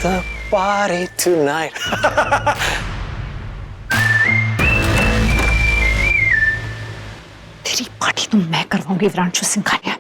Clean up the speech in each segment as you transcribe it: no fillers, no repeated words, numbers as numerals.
the party tonight. तेरी party तो मैं करवाऊंगी विरांशु सिंघानिया।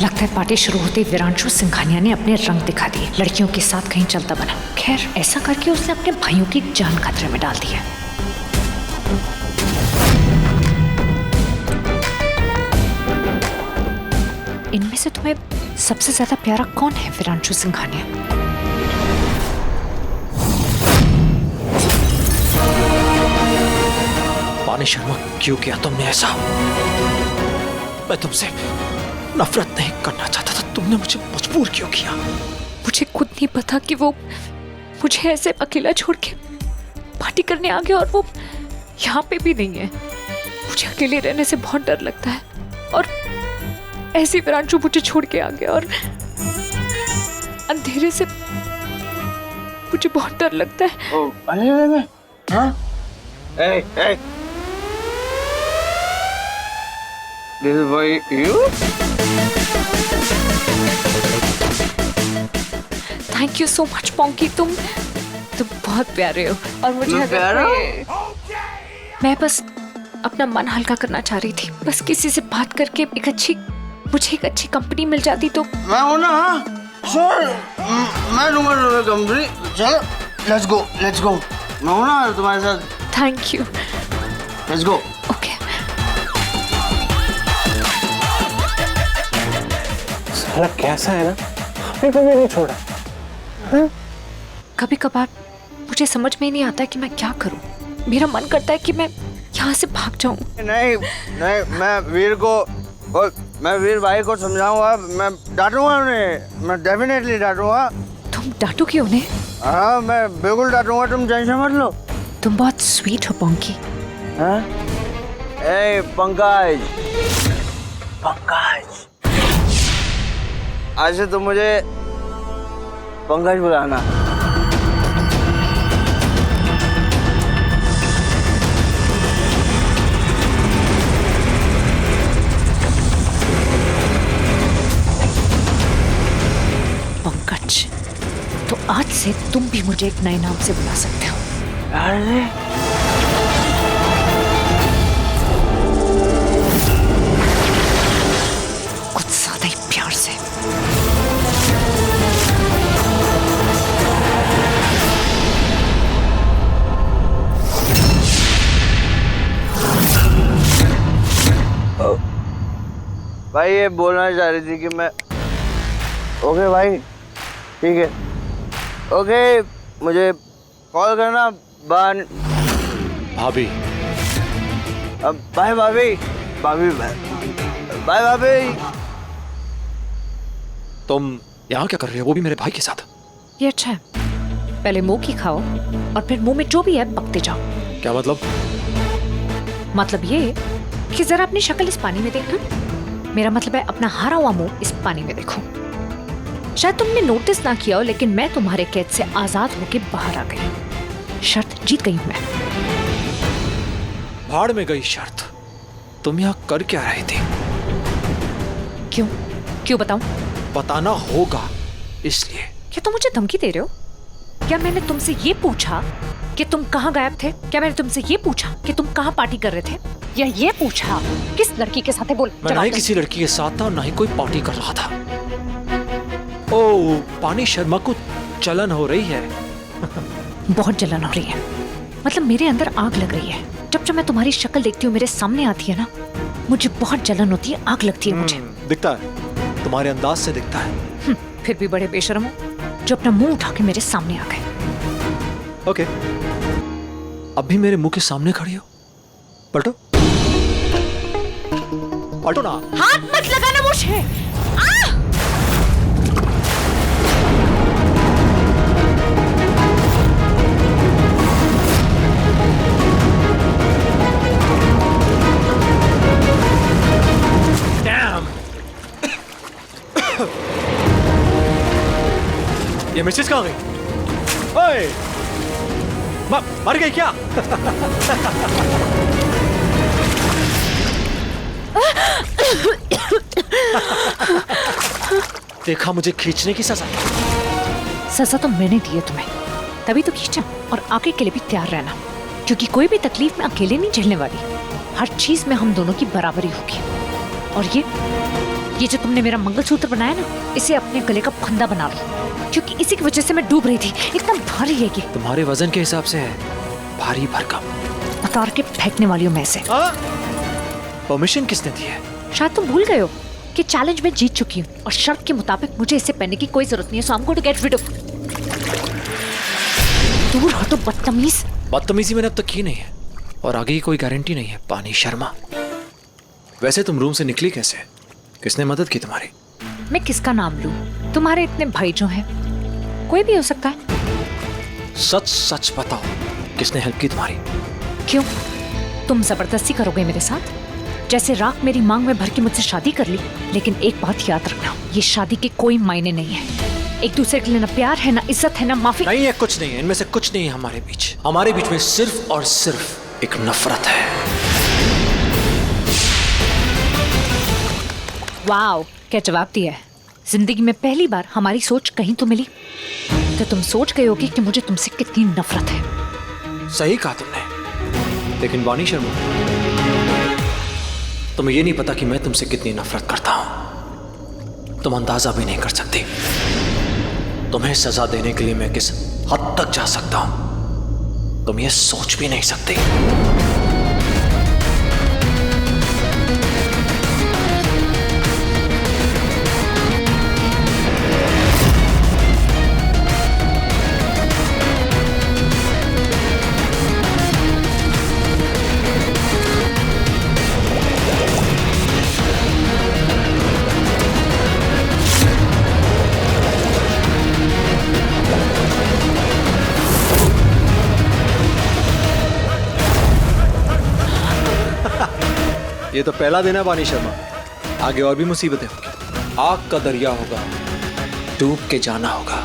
लगता है पार्टी शुरू होते ही विरांशु सिंघानिया ने अपने रंग दिखा दिए, लड़कियों के साथ कहीं चलता बना। खैर, ऐसा करके उसने अपने भाइयों की जान खतरे में डाल दी है। इनमें से तुम्हें सबसे ज्यादा प्यारा कौन है विरांशु सिंघानिया? पानी शर्मा, क्यों किया तुमने ऐसा? मैं तुमसे नफरत नहीं करना चाहता था, तुमने मुझे मजबूर क्यों किया? मुझे खुद नहीं पता कि वो मुझे ऐसे अकेला छोड़ के पार्टी करने आ गया, और वो यहाँ पे भी नहीं है। मुझे अकेले रहने से बहुत डर लगता है, और ऐसे विरांशु मुझे छोड़ के आ गया, और अंधेरे से मुझे बहुत डर लगता है। अरे हाँ? This is for you? Thank you so much ponky, तुम बहुत प्यारे हो। और मुझे मैं बस अपना मन हल्का करना चाह रही थी, बस किसी से बात करके मुझे एक अच्छी कंपनी मिल जाती तो। मैं हूँ ना, सर, मैं लूंगा कंपनी। चलो, लेट्स गो। मैं हूँ ना तुम्हारे साथ। Thank you. Let's go. Okay. साला कैसा है ना, अभी को भी नहीं छोड़ा। कभी कभार मुझे समझ में ही नहीं आता कि मैं क्या करूं। मेरा मन करता है कि मैं यहाँ से भाग जाऊं। नहीं, मैं वीर भाई को समझाऊंगा, मैं डांटूंगा उन्हें, मैं डेफिनेटली डांटूंगा। तुम डांटोगे उन्हें? हाँ, मैं बिल्कुल डांटूंगा, तुम टेंशन मत लो। तुम बहुत स्वीट हो पोंकी। हाँ? ए पंकज, आज से तुम मुझे पंकज बुलाना। पंकज, तो आज से तुम भी मुझे एक नए नाम से बुला सकते हो। अरे कुछ ज्यादा ही प्यार से। भाई, ये बोलना चाह रही थी कि मैं ओके भाई, ठीक है, ओके, मुझे कॉल करना। भाभी, बाय भाभी, बाय भाभी। तुम यहाँ क्या कर रहे हो, वो भी मेरे भाई के साथ? ये अच्छा है, पहले मुंह की खाओ और फिर मुंह में जो भी है बकते जाओ। क्या मतलब? मतलब ये कि जरा अपनी शक्ल इस पानी में देखना। मेरा मतलब है अपना हारा हुआ मुंह इस पानी में देखो। शायद तुमने नोटिस ना किया हो, लेकिन मैं तुम्हारे कैद से आजाद होके बाहर आ गई। शर्त जीत गई हूं मैं। भाड़ में गई शर्त। तुम यहाँ कर क्या रहे थे? क्यों बताऊं? बताना होगा, इसलिए। क्या तुम मुझे धमकी दे रहे हो? क्या मैंने तुमसे ये पूछा कि तुम कहाँ गायब थे? क्या मैंने तुमसे ये पूछा कि तुम कहाँ पार्टी कर रहे थे? या ये पूछा किस लड़की के साथ है? बोल। मैं ना ही किसी लड़की के साथ था और ना ही कोई पार्टी कर रहा था। ओह, पानी शर्मा को जलन हो रही है। बहुत जलन हो रही है। मतलब मेरे अंदर आग लग रही है। जब जब मैं तुम्हारी शक्ल देखती हूँ, मेरे सामने आती है ना, मुझे बहुत जलन होती है, आग लगती है मुझे। दिखता है, तुम्हारे अंदाज से दिखता है। फिर भी बड़े बेशर्म हो जो अपना मुंह उठा के मेरे सामने आ गए। ओके, अभी मेरे मुंह के सामने खड़ी हो, पलटो पलटो ना। हाथ मत लगाना मुझे। ये मिसेस कहाँ गई? ओए, मर गई क्या? देखा, मुझे खींचने की सजा। सजा तो मैंने दी है तुम्हें, तभी तो खींचा। और आगे के लिए भी तैयार रहना, क्योंकि कोई भी तकलीफ में अकेले नहीं झेलने वाली। हर चीज में हम दोनों की बराबरी होगी। और ये जो तुमने मेरा मंगलसूत्र बनाया ना, इसे अपने गले का फंदा बना लो, क्योंकि इसी की वजह से मैं डूब रही थी। इतना भारी है ये। तुम्हारे वजन के हिसाब से है भारी भरकम। उतार के फेंकने वाली हूँ मैं इसे। परमिशन किसने दी है? शायद तुम भूल गए हो कि चैलेंज में जीत चुकी हूँ और शर्त के मुताबिक मुझे इसे पहनने की कोई जरूरत नहीं है। So I am going to get rid of. दूर हटो बदतमीज। बदतमीजी मैंने अब तक की नहीं है, और आगे की कोई गारंटी नहीं है। पानी शर्मा, वैसे तुम रूम से निकली कैसे? किसने मदद की तुम्हारी? मैं किसका नाम लूं? तुम्हारे इतने भाई जो हैं, कोई भी हो सकता है। सच सच बताओ, किसने हेल्प की तुम्हारी? क्यों, तुम जबरदस्ती करोगे मेरे साथ? जैसे राख मेरी मांग में भर के मुझसे शादी कर ली। लेकिन एक बात याद रखना, ये शादी के कोई मायने नहीं है। एक दूसरे के लिए ना प्यार है, ना इज्जत है, ना माफी। नहीं है, कुछ नहीं है, इनमें से कुछ नहीं है हमारे बीच। हमारे बीच में सिर्फ और सिर्फ एक नफरत है। वाओ, क्या जवाब दिया है। जिंदगी में पहली बार हमारी सोच कहीं तो मिली। तो तुम सोच गए होगी कि मुझे तुमसे कितनी नफरत है। सही कहा तुमने, लेकिन वाणी शर्मा, तुम्हें ये नहीं पता कि मैं तुमसे कितनी नफरत करता हूं। तुम अंदाजा भी नहीं कर सकती। तुम्हें सजा देने के लिए मैं किस हद तक जा सकता हूं, तुम ये सोच भी नहीं सकती। ये तो पहला दिन है वाणी शर्मा, आगे और भी मुसीबतें होंगी। आग का दरिया होगा, डूब के जाना होगा।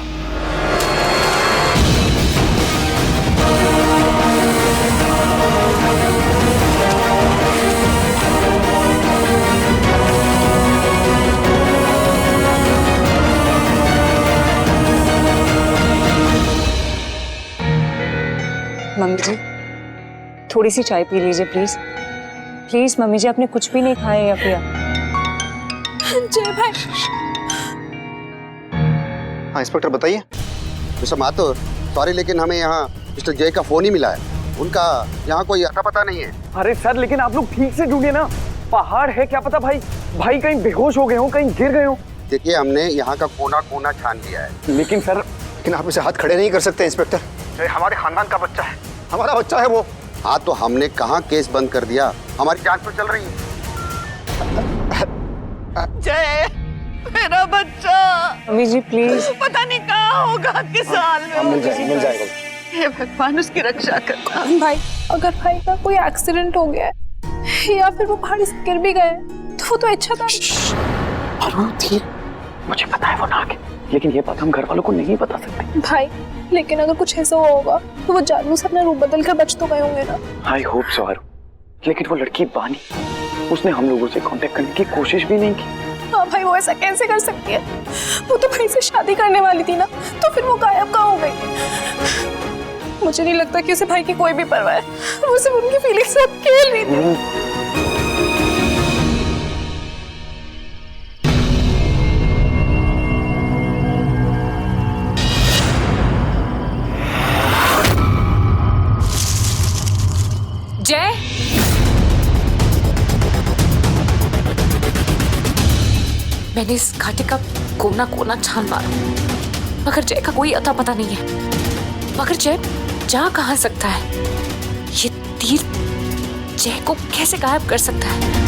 मम्मी जी, थोड़ी सी चाय पी लीजिए प्लीज। प्लीज मम्मी जी, आपने कुछ भी नहीं खाया या पिया। जय भाई। हाँ इंस्पेक्टर बताइए। मिस्टर माथुर, सॉरी लेकिन हमें यहाँ मिस्टर जय का फोन ही मिला है। उनका यहाँ कोई अता पता नहीं है। अरे सर, लेकिन आप लोग ठीक से ढूंढिए ना। पहाड़ है, क्या पता भाई कहीं बेहोश हो गए हो, कहीं गिर गए हो। देखिए हमने यहाँ का कोना कोना छान लिया है। लेकिन सर, लेकिन आप इसे हाथ खड़े नहीं कर सकते इंस्पेक्टर। हमारे खानदान का बच्चा है, हमारा बच्चा है वो। हाँ तो हमने कहाँ केस बंद कर दिया, हमारी जांच तो चल रही है। जय, मेरा बच्चा। Mummy ji please. पता नहीं कहाँ होगा, किस हाल में होगा। मिल जाएगा। हे भगवान, उसकी रक्षा करना। भाई, अगर भाई का कोई एक्सीडेंट हो गया है या फिर वो पहाड़ी से गिर भी गए तो वो तो अच्छा था। मुझे पता है वो नाग है, लेकिन ये बात हम घर वालों को नहीं बता सकते। भाई, लेकिन अगर कुछ ऐसा हुआ होगा तो वो जादू से अपना रूप बदल कर बच तो गए होंगे ना। आई होप सो आरू, लेकिन वो लड़की बानी, उसने हम लोगों से कांटेक्ट करने की कोशिश भी नहीं की। हाँ भाई, वो ऐसा कैसे कर सकती है? वो तो भाई से शादी करने वाली थी ना, तो फिर वो गायब कहाँ हो गई? मुझे नहीं लगता कि उसे भाई की कोई भी परवाह है। वो सिर्फ उनकी फीलिंग्स से खेल रही थी। मैंने इस घाटी का कोना कोना छान मारा, मगर जय का कोई अता पता नहीं है। मगर जय जा कहाँ सकता है? ये तीर जय को कैसे गायब कर सकता है?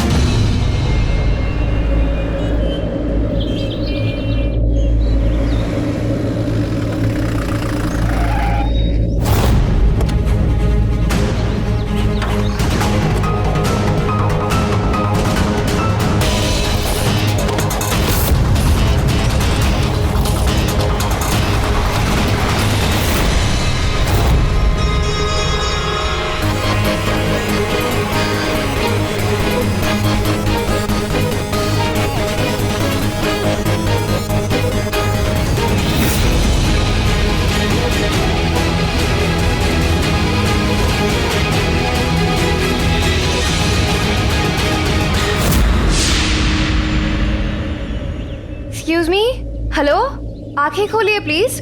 एक्सक्यूज मी, हेलो, आंखें खोलिए प्लीज।